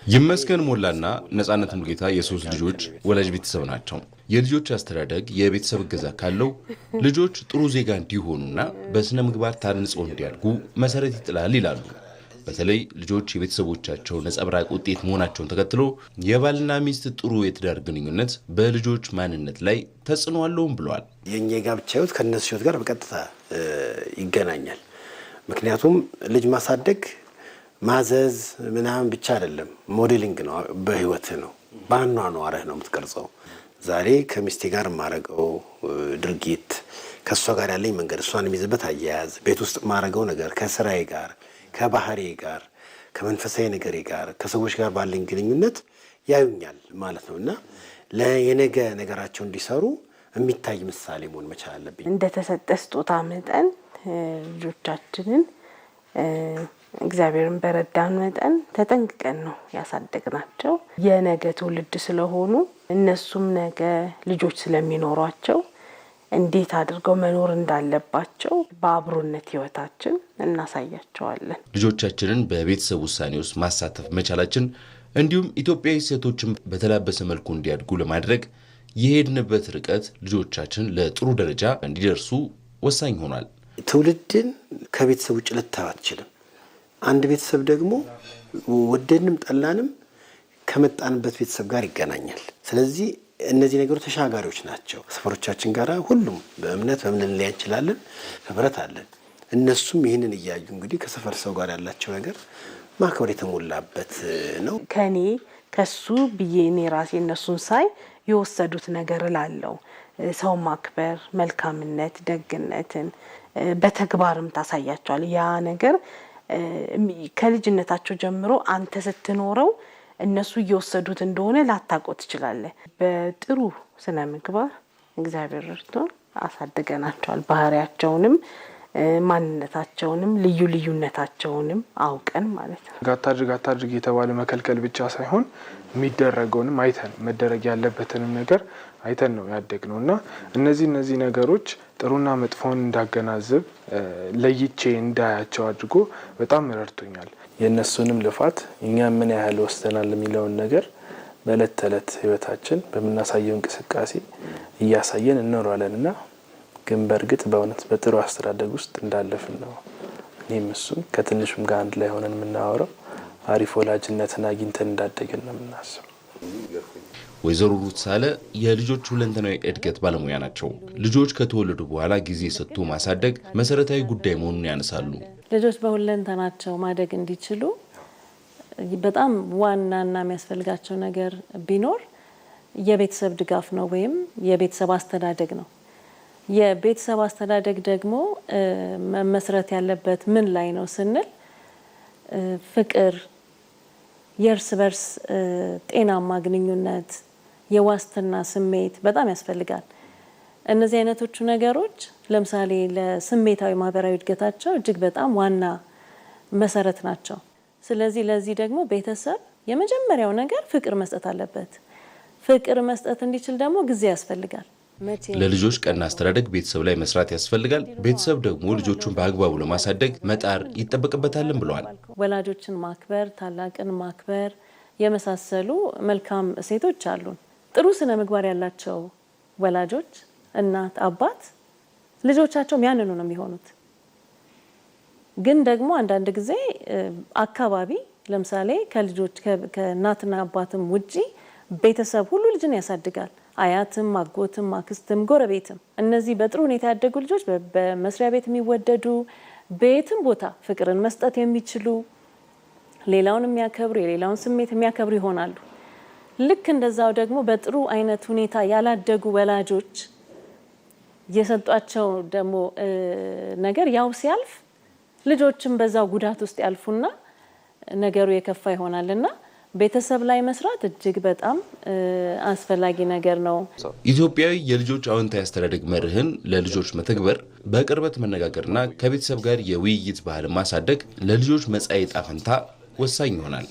ይመስገን ሞላና ነጻነት ሙሉጌታ የሶስት ልጆች ወላጅ ቤተሰብ ናቸው። የልጆች አስተዳደግ የቤተሰብ እገዛ ካለው ልጆች ጥሩ ዜጋ እንዲሆኑና በስነ ምግባር ታንጸው እንዲያድጉ መሰረት ይጥላል ይላሉ። በተለይ ልጆች የቤተሰቦቻቸው ነጸብራቅ ውጤት መሆናቸውን ተከትሎ የባልና ሚስት ጥሩ የትዳር ግንኙነት በልጆች ማንነት ላይ ተጽዕኖ አለውም ብለዋል። የኛ ጋብቻ ህይወት ከነሱ ህይወት ጋር በቀጥታ ይገናኛል። ምክንያቱም ልጅ ማሳደግ ማዘዝ ምናምን ብቻ አይደለም፣ ሞዴሊንግ ነው። በህይወት ነው፣ በአኗኗርህ ነው የምትቀርጸው። ዛሬ ከሚስቴ ጋር የማረገው ድርጊት፣ ከሷ ጋር ያለኝ መንገድ፣ እሷን የሚይዝበት አያያዝ፣ ቤት ውስጥ የማረገው ነገር ከስራዬ ጋር፣ ከባህሬ ጋር፣ ከመንፈሳዊ ነገሬ ጋር፣ ከሰዎች ጋር ባለኝ ግንኙነት ያዩኛል ማለት ነው እና ለየነገ ነገራቸው እንዲሰሩ የሚታይ ምሳሌ መሆን መቻል አለብኝ። እንደተሰጠ ስጦታ መጠን ልጆቻችንን እግዚአብሔርን በረዳን መጠን ተጠንቅቀን ነው ያሳደግናቸው። የነገ ትውልድ ስለሆኑ እነሱም ነገ ልጆች ስለሚኖሯቸው እንዴት አድርገው መኖር እንዳለባቸው በአብሮነት ህይወታችን እናሳያቸዋለን። ልጆቻችንን በቤተሰብ ውሳኔ ውስጥ ማሳተፍ መቻላችን እንዲሁም ኢትዮጵያዊ ሴቶችን በተላበሰ መልኩ እንዲያድጉ ለማድረግ የሄድንበት ርቀት ልጆቻችን ለጥሩ ደረጃ እንዲደርሱ ወሳኝ ሆኗል። ትውልድን ከቤተሰብ ውጭ ልታዩ አትችልም። አንድ ቤተሰብ ደግሞ ወደድንም ጠላንም ከመጣንበት ቤተሰብ ጋር ይገናኛል። ስለዚህ እነዚህ ነገሮች ተሻጋሪዎች ናቸው። ሰፈሮቻችን ጋር ሁሉም በእምነት በምን ላይ እንችላለን ህብረት አለን። እነሱም ይህንን እያዩ እንግዲህ ከሰፈር ሰው ጋር ያላቸው ነገር ማክበር የተሞላበት ነው። ከኔ ከሱ ብዬ እኔ ራሴ እነሱን ሳይ የወሰዱት ነገር ላለው ሰው ማክበር፣ መልካምነት፣ ደግነትን በተግባርም ታሳያቸዋል። ያ ነገር ከልጅነታቸው ጀምሮ አንተ ስትኖረው እነሱ እየወሰዱት እንደሆነ ላታውቀው ትችላለህ። በጥሩ ስነ ምግባር እግዚአብሔር ረድቶን አሳድገናቸዋል። ባህሪያቸውንም ማንነታቸውንም ልዩ ልዩነታቸውንም አውቀን ማለት ነው። አታድርግ የተባለ መከልከል ብቻ ሳይሆን የሚደረገውንም አይተን መደረግ ያለበትንም ነገር አይተን ነው ያደግነው እና እነዚህ ነገሮች ጥሩና መጥፎን እንዳገናዘብ ለይቼ እንዳያቸው አድርጎ በጣም ረድቶኛል። የእነሱንም ልፋት እኛ ምን ያህል ወስተናል የሚለውን ነገር በዕለት ተዕለት ህይወታችን በምናሳየው እንቅስቃሴ እያሳየን እንኖራለንና ግን በእርግጥ በእውነት በጥሩ አስተዳደግ ውስጥ እንዳለፍን ነው እኔም እሱም ከትንሹም ጋር አንድ ላይ ሆነን የምናወራው። አሪፍ ወላጅነትን አግኝተን እንዳደግን ነው የምናስበው። ወይዘሮ ሩት ሳለ የልጆች ሁለንተናዊ እድገት ባለሙያ ናቸው። ልጆች ከተወለዱ በኋላ ጊዜ ሰጥቶ ማሳደግ መሰረታዊ ጉዳይ መሆኑን ያነሳሉ። ልጆች በሁለንተናቸው ማደግ እንዲችሉ በጣም ዋናና የሚያስፈልጋቸው ነገር ቢኖር የቤተሰብ ድጋፍ ነው ወይም የቤተሰብ አስተዳደግ ነው። የቤተሰብ አስተዳደግ ደግሞ መመስረት ያለበት ምን ላይ ነው ስንል ፍቅር፣ የእርስ በርስ ጤናማ ግንኙነት፣ የዋስትና ስሜት በጣም ያስፈልጋል። እነዚህ አይነቶቹ ነገሮች ለምሳሌ ለስሜታዊ ማህበራዊ እድገታቸው እጅግ በጣም ዋና መሰረት ናቸው። ስለዚህ ለዚህ ደግሞ ቤተሰብ የመጀመሪያው ነገር ፍቅር መስጠት አለበት። ፍቅር መስጠት እንዲችል ደግሞ ጊዜ ያስፈልጋል። ለልጆች ቀና አስተዳደግ ቤተሰብ ላይ መስራት ያስፈልጋል። ቤተሰብ ደግሞ ልጆቹን በአግባቡ ለማሳደግ መጣር ይጠበቅበታልም ብለዋል። ወላጆችን ማክበር፣ ታላቅን ማክበር የመሳሰሉ መልካም እሴቶች አሉን። ጥሩ ስነ ምግባር ያላቸው ወላጆች፣ እናት፣ አባት ልጆቻቸው ያንኑ ነው የሚሆኑት። ግን ደግሞ አንዳንድ ጊዜ አካባቢ ለምሳሌ ከልጆች ከእናትና አባትም ውጪ ቤተሰብ ሁሉ ልጅን ያሳድጋል። አያትም፣ አጎትም፣ አክስትም፣ ጎረቤትም። እነዚህ በጥሩ ሁኔታ ያደጉ ልጆች በመስሪያ ቤት የሚወደዱ፣ በየትም ቦታ ፍቅርን መስጠት የሚችሉ፣ ሌላውን የሚያከብሩ፣ የሌላውን ስሜት የሚያከብሩ ይሆናሉ። ልክ እንደዛው ደግሞ በጥሩ አይነት ሁኔታ ያላደጉ ወላጆች የሰጧቸው ደግሞ ነገር ያው ሲያልፍ ልጆችም በዛው ጉዳት ውስጥ ያልፉና ነገሩ የከፋ ይሆናልና ቤተሰብ ላይ መስራት እጅግ በጣም አስፈላጊ ነገር ነው። ኢትዮጵያዊ የልጆች አዎንታዊ አስተዳደግ መርህን ለልጆች መተግበር፣ በቅርበት መነጋገርና ከቤተሰብ ጋር የውይይት ባህል ማሳደግ ለልጆች መጻኢ ዕጣ ፈንታ ወሳኝ ይሆናል።